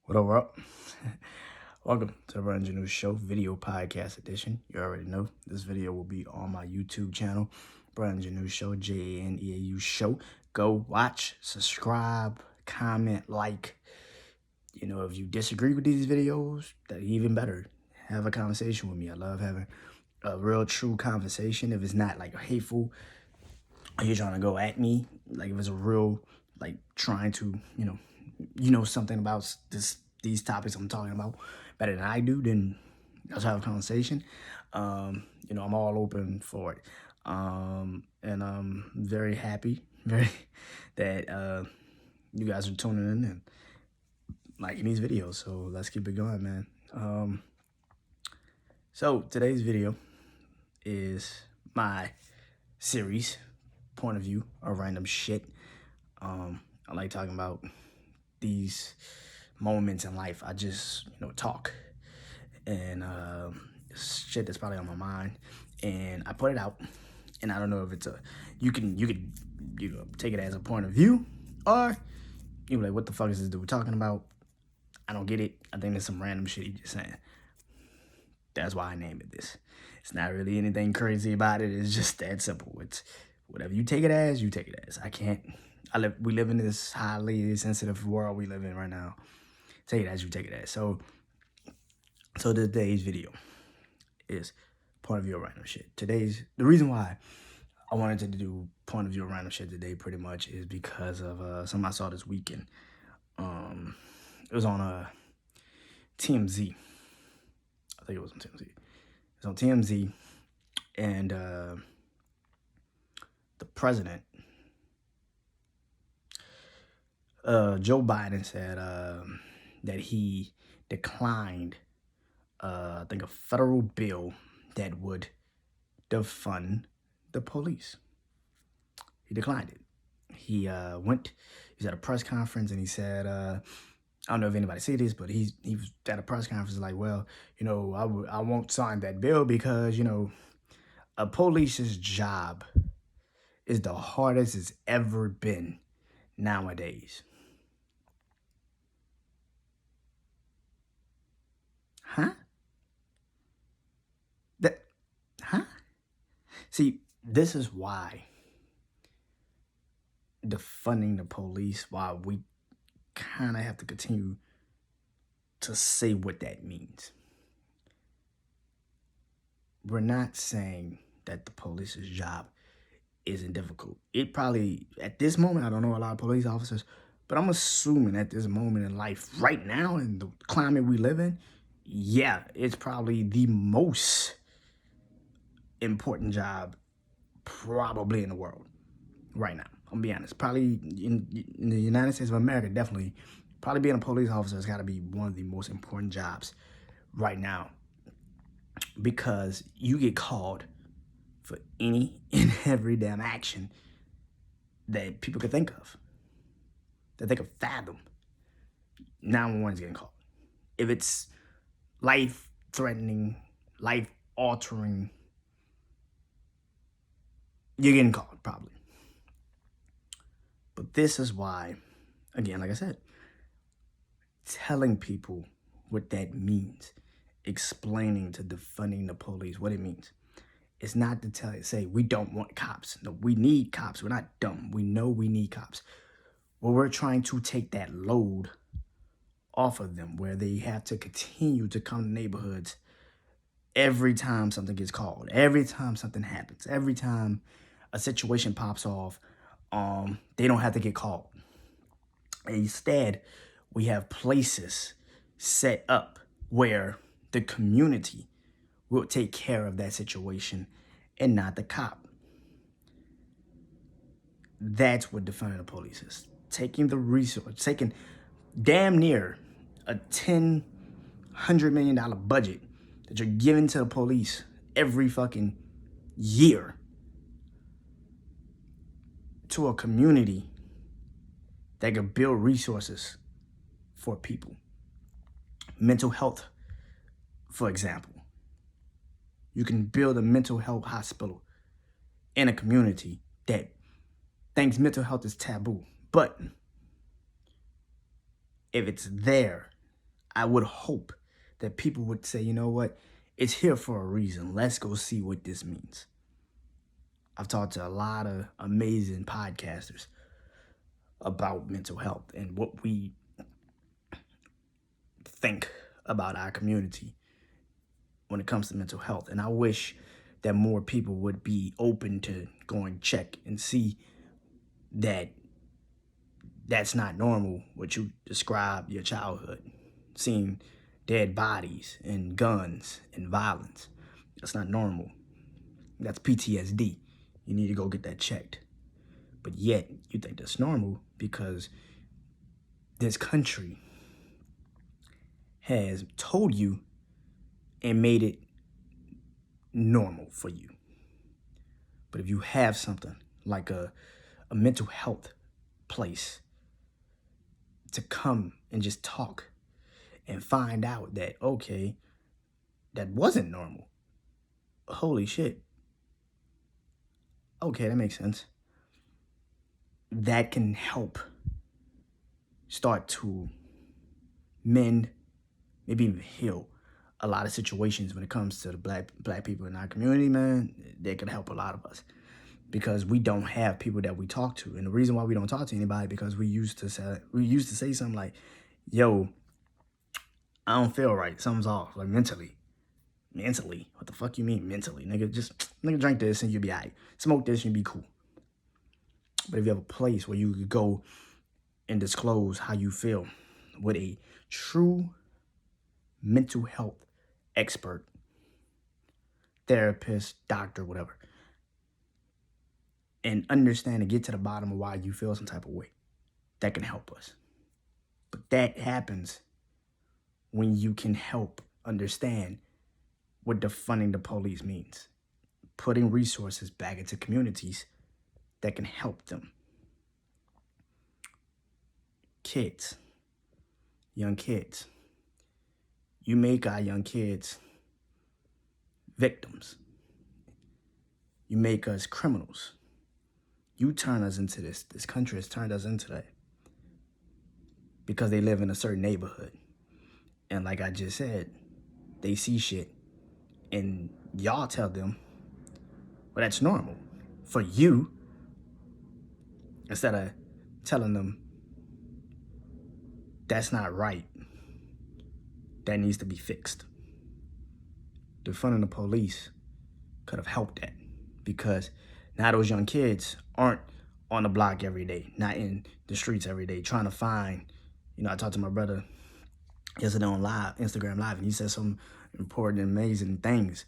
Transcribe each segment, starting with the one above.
What up, what up? Welcome to the Brand New Show video podcast edition. You already know this video will be on my YouTube channel, Brand New Show, JANEAU Show. Go watch, subscribe, comment, like. You know, if you disagree with these videos, that's even better. Have a conversation with me. I love having a real, true conversation. If it's not like hateful, or you're trying to go at me, like if it's a real, like trying to, you know something about these topics I'm talking about better than I do, then let's have a conversation. I'm all open for it. And I'm very happy, that you guys are tuning in and liking these videos. So let's keep it going, man. So today's video is my series, point of view of random shit. I like talking about these moments in life. I just, talk and shit that's probably on my mind, and I put it out. And I don't know if it's you could take it as a point of view, or you be like, what the fuck is this dude talking about? I don't get it. I think there's some random shit he just saying. That's why I named it this. It's not really anything crazy about it. It's just that simple. It's whatever you take it as, you take it as. We live in this highly sensitive world we live in right now. Take it as you take it as. So today's video is point of view of random shit. The reason why I wanted to do point of view of random shit today pretty much is because of something I saw this weekend. It was on TMZ. I think it was on TMZ. It was on TMZ, and the president, Joe Biden, said that he declined, I think, a federal bill that would defund the police. He declined it. He was at a press conference, and he said, I don't know if anybody see this, but he was at a press conference like, well, I won't sign that bill because, a police's job is the hardest it's ever been nowadays. Huh? See, this is why defunding the police, why we kind of have to continue to say what that means. We're not saying that the police's job isn't difficult. It probably, at this moment, I don't know a lot of police officers, but I'm assuming at this moment in life, right now, in the climate we live in, yeah, it's probably the most important job probably in the world right now. I'm gonna be honest. Probably in the United States of America, definitely, probably being a police officer has got to be one of the most important jobs right now, because you get called for any and every damn action that people could think of, that they could fathom. 911 is getting called. If it's life-threatening, life-altering, you're getting called, probably. But this is why, again, like I said, telling people what that means, explaining to defunding the police what it means. It's not to say we don't want cops. No, we need cops. We're not dumb. We know we need cops. Well, we're trying to take that load off of them, where they have to continue to come to neighborhoods every time something gets called, every time something happens, every time a situation pops off. They don't have to get called. Instead, we have places set up where the community will take care of that situation and not the cop. That's what defunding the police is. Taking the resource, taking damn near a $100 million budget that you're giving to the police every fucking year to a community that could build resources for people. Mental health, for example. You can build a mental health hospital in a community that thinks mental health is taboo. But if it's there, I would hope that people would say, you know what? It's here for a reason. Let's go see what this means. I've talked to a lot of amazing podcasters about mental health and what we think about our community when it comes to mental health. And I wish that more people would be open to going check and see that that's not normal, what you describe your childhood, seeing dead bodies and guns and violence. That's not normal. That's PTSD. You need to go get that checked. But yet, you think that's normal because this country has told you and made it normal for you. But if you have something like a mental health place to come and just talk and find out that, okay, that wasn't normal. Holy shit. Okay, that makes sense. That can help start to mend, maybe even heal a lot of situations when it comes to the black people in our community, man. That can help a lot of us because we don't have people that we talk to. And the reason why we don't talk to anybody because we used to say something like, yo, I don't feel right. Something's off, like mentally. Mentally? What the fuck you mean mentally? Nigga, drink this and you'll be all right. Smoke this and you'll be cool. But if you have a place where you could go and disclose how you feel with a true mental health expert, therapist, doctor, whatever, and understand and get to the bottom of why you feel some type of way, that can help us. But that happens when you can help understand what defunding the police means. Putting resources back into communities that can help them. Kids, young kids. You make our young kids victims. You make us criminals. You turn us into this. This country has turned us into that because they live in a certain neighborhood. And like I just said, they see shit and y'all tell them, well, that's normal for you, instead of telling them that's not right. That needs to be fixed. Defunding the police could have helped that because now those young kids aren't on the block every day, not in the streets every day, trying to find, I talked to my brother yesterday on Instagram Live, and he said some important, amazing things.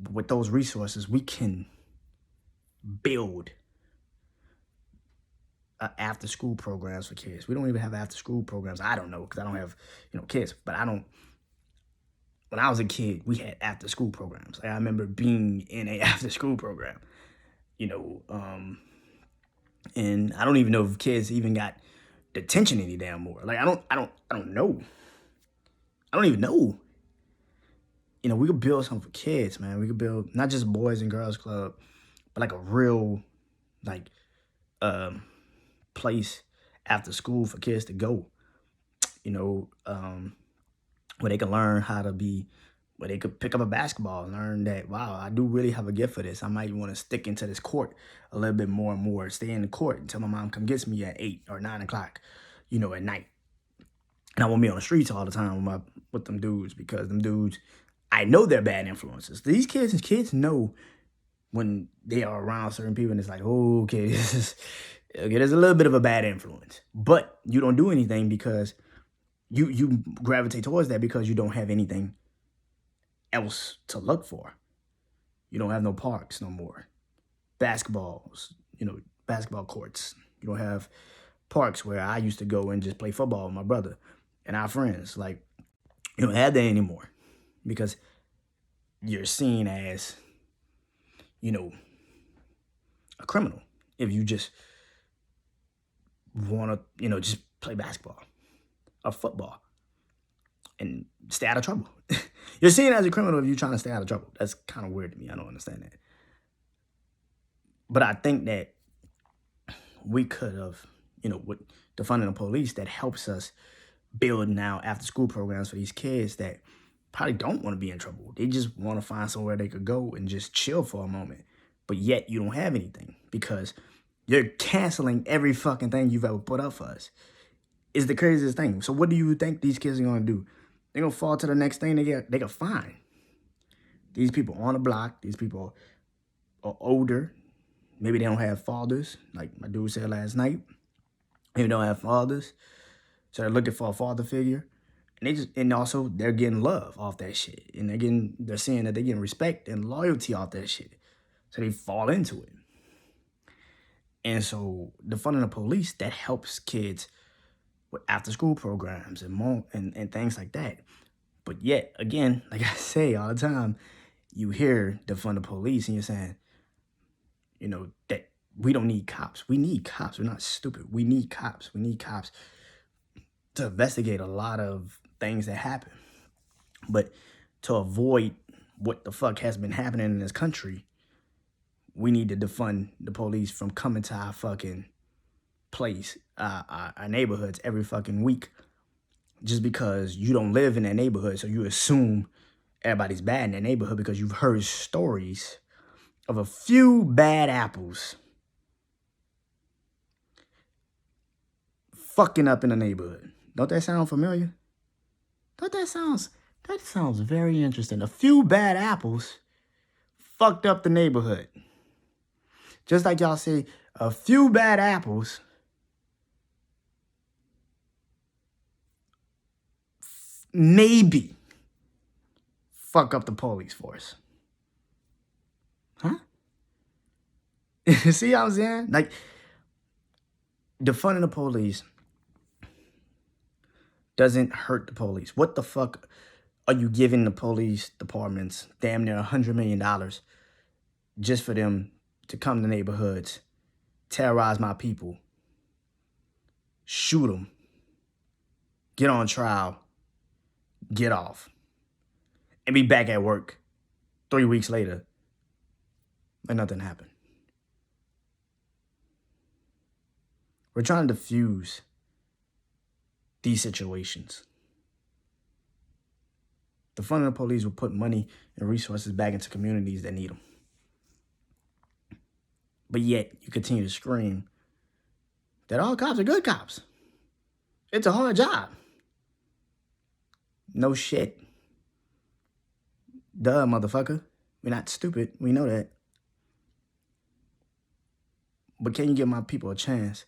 But with those resources, we can build after-school programs for kids. We don't even have after-school programs. I don't know because I don't have, kids. But when I was a kid, we had after-school programs. Like, I remember being in a after-school program, and I don't even know if kids even got detention any damn more. Like, I don't know. I don't even know. We could build something for kids, man. We could build not just Boys and Girls Club, but like a real, place after school for kids to go, where they can learn how to be, where they could pick up a basketball and learn that, wow, I do really have a gift for this. I might want to stick into this court a little bit more and more, stay in the court until my mom come gets me at 8 or 9 o'clock, at night. And I won't be on the streets all the time with them dudes because them dudes, I know they're bad influences. These kids know when they are around certain people and it's like, oh, okay, there's a little bit of a bad influence. But you don't do anything because you gravitate towards that because you don't have anything else to look for. You don't have no parks no more. Basketball courts. You don't have parks where I used to go and just play football with my brother and our friends. Like, you don't have that anymore because you're seen as, a criminal if you just want to, just play basketball or football and stay out of trouble. You're seen as a criminal if you're trying to stay out of trouble. That's kind of weird to me. I don't understand that. But I think that we could have, with defunding the police, that helps us building out after school programs for these kids that probably don't want to be in trouble. They just want to find somewhere they could go and just chill for a moment. But yet you don't have anything because you're canceling every fucking thing you've ever put up for us. It's the craziest thing. So what do you think these kids are going to do? They're going to fall to the next thing they get fined. These people on the block, these people are older. Maybe they don't have fathers, like my dude said last night. Maybe they don't have fathers. So they're looking for a father figure. And also they're getting love off that shit. And they're seeing that they're getting respect and loyalty off that shit. So they fall into it. And so defunding the police, that helps kids with after school programs and things like that. But yet, again, like I say all the time, you hear defund the police and you're saying, that we don't need cops. We need cops. We're not stupid. We need cops. We need cops to investigate a lot of things that happen. But to avoid what the fuck has been happening in this country, we need to defund the police from coming to our fucking place, our neighborhoods every fucking week. Just because you don't live in that neighborhood, so you assume everybody's bad in that neighborhood because you've heard stories of a few bad apples fucking up in the neighborhood. Don't that sound familiar? That sounds very interesting. A few bad apples fucked up the neighborhood. Just like y'all say, a few bad apples maybe fuck up the police force. Huh? See what I'm saying? Like, defunding the police doesn't hurt the police. What the fuck are you giving the police departments damn near $100 million just for them to come to neighborhoods, terrorize my people, shoot them, get on trial, get off, and be back at work 3 weeks later like nothing happened? We're trying to diffuse these situations. Defunding the police will put money and resources back into communities that need them. But yet, you continue to scream that all cops are good cops. It's a hard job. No shit. Duh, motherfucker. We're not stupid. We know that. But can you give my people a chance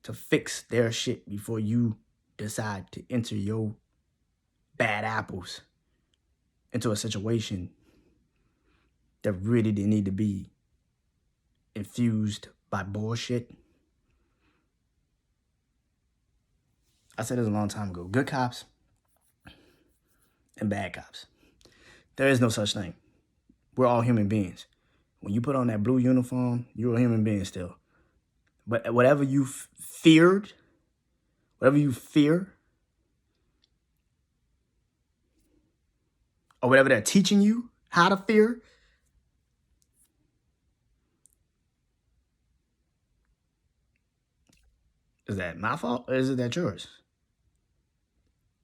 to fix their shit before you decide to enter your bad apples into a situation that really didn't need to be infused by bullshit? I said this a long time ago. Good cops and bad cops. There is no such thing. We're all human beings. When you put on that blue uniform, you're a human being still. But whatever you fear, or whatever they're teaching you how to fear, is that my fault or is it that yours?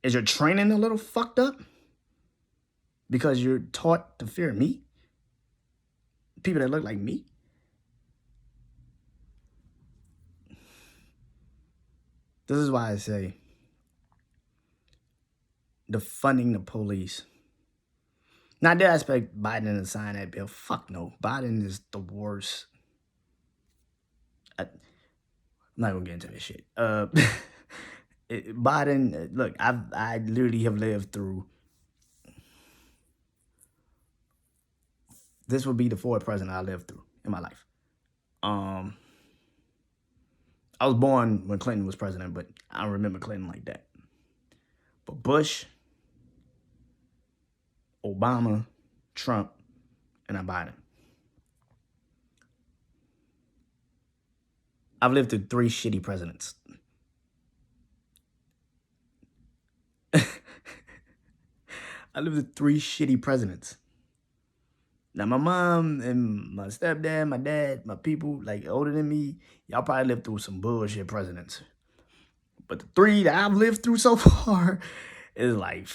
Is your training a little fucked up because you're taught to fear me? People that look like me? This is why I say defunding the police. Now, did I expect Biden to sign that bill? Fuck no. Biden is the worst. I'm not gonna get into this shit. Biden, look, I literally have lived through. This would be the fourth president I lived through in my life. I was born when Clinton was president, but I don't remember Clinton like that. But Bush, Obama, Trump, and now Biden. I've lived through 3 shitty presidents. I lived through 3 shitty presidents. Now, my mom and my stepdad, my dad, my people, like, older than me, y'all probably lived through some bullshit presidents. But the 3 that I've lived through so far is like,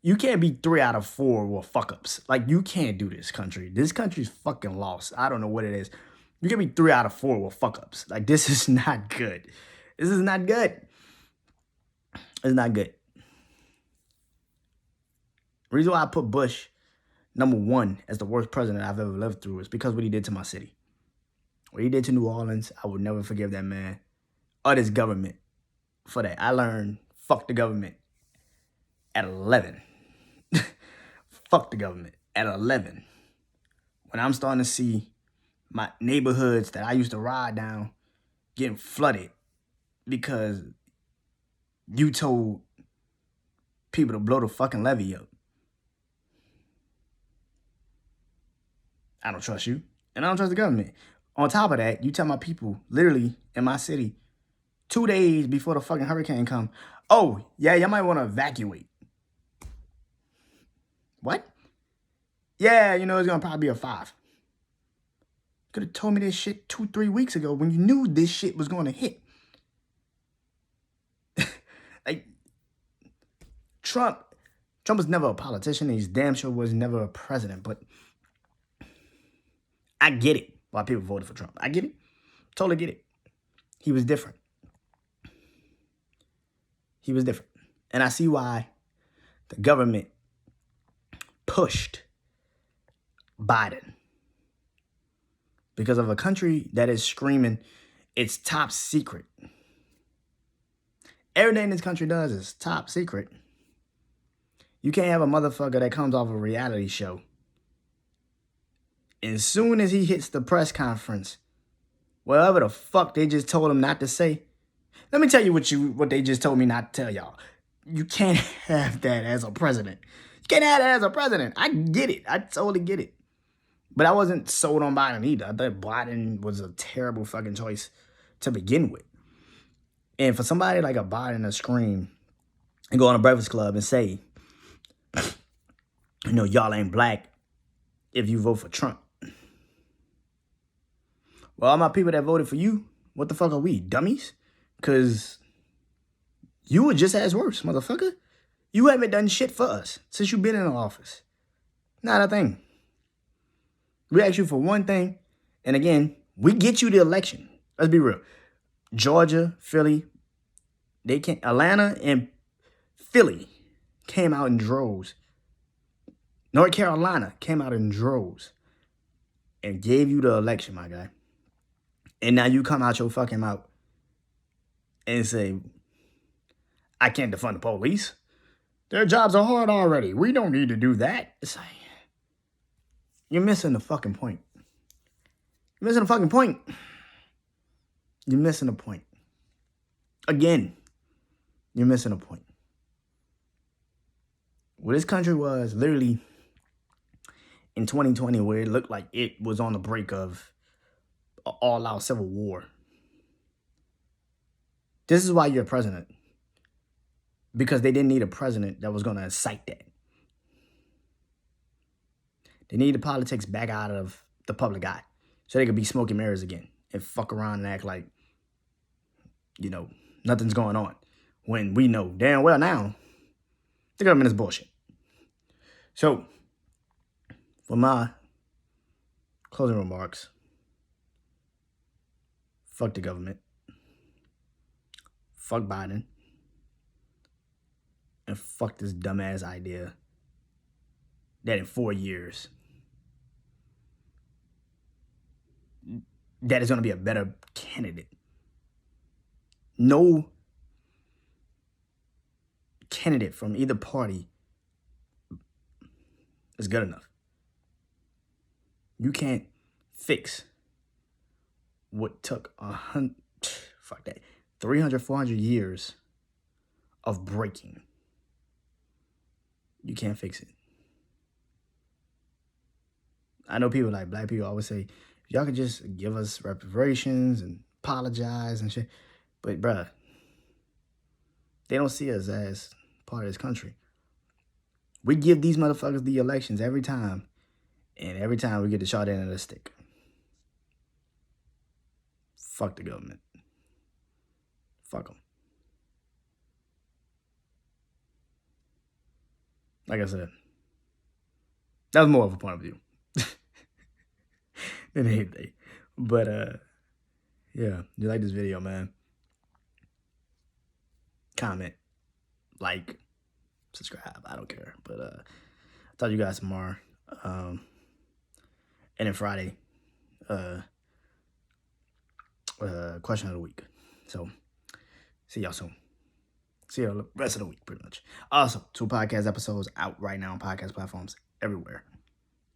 you can't be 3 out of 4 with fuck-ups. Like, you can't do this country. This country's fucking lost. I don't know what it is. You can be 3 out of 4 with fuck-ups. Like, this is not good. This is not good. It's not good. The reason why I put Bush #1 as the worst president I've ever lived through is because what he did to my city. What he did to New Orleans, I would never forgive that man or this government for that. I learned fuck the government at 11. Fuck the government at 11. When I'm starting to see my neighborhoods that I used to ride down getting flooded because you told people to blow the fucking levee up. I don't trust you, and I don't trust the government. On top of that, you tell my people, literally, in my city, 2 days before the fucking hurricane come, oh, yeah, y'all might want to evacuate. What? Yeah, you know, it's going to probably be a 5. Could have told me this shit 2-3 weeks ago when you knew this shit was going to hit. Like, Trump was never a politician. He's damn sure was never a president, but I get it why people voted for Trump. I get it. Totally get it. He was different. He was different. And I see why the government pushed Biden. Because of a country that is screaming it's top secret. Everything this country does is top secret. You can't have a motherfucker that comes off a reality show. And as soon as he hits the press conference, whatever the fuck they just told him not to say, let me tell you what they just told me not to tell y'all. You can't have that as a president. You can't have that as a president. I get it. I totally get it. But I wasn't sold on Biden either. I thought Biden was a terrible fucking choice to begin with. And for somebody like a Biden to scream and go on a Breakfast Club and say, you know, y'all ain't black if you vote for Trump. Well, all my people that voted for you, what the fuck are we, dummies? Because you were just as worse, motherfucker. You haven't done shit for us since you've been in the office. Not a thing. We asked you for one thing, and again, we get you the election. Let's be real. Georgia, Philly, Atlanta and Philly came out in droves. North Carolina came out in droves and gave you the election, my guy. And now you come out your fucking mouth and say, I can't defund the police. Their jobs are hard already. We don't need to do that. It's like, you're missing the fucking point. You're missing the fucking point. You're missing the point. Again, you're missing a point. Well, this country was literally in 2020 where it looked like it was on the brink of an all-out civil war. This is why you're president. Because they didn't need a president that was going to incite that. They need the politics back out of the public eye so they could be smoking mirrors again and fuck around and act like, you know, nothing's going on. When we know damn well now the government is bullshit. So, for my closing remarks, fuck the government, fuck Biden, and fuck this dumbass idea that in 4 years, that is going to be a better candidate. No candidate from either party is good enough. You can't fix what took 300, 400 years of breaking. You can't fix it. I know people like black people always say, y'all could just give us reparations and apologize and shit. But, bruh, they don't see us as part of this country. We give these motherfuckers the elections every time. And every time we get the short end of the stick. Fuck the government. Fuck them. like I said, that was more of a point of view than anything. But yeah, if you like this video, man, comment, like, subscribe. I don't care. But I'll talk to you guys tomorrow. And then Friday, question of the week. So see y'all soon. See you the rest of the week, pretty much. Also, 2 podcast episodes out right now on podcast platforms everywhere.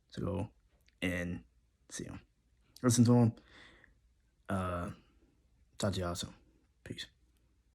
So go and see them. Listen to them. Talk to y'all soon. Peace.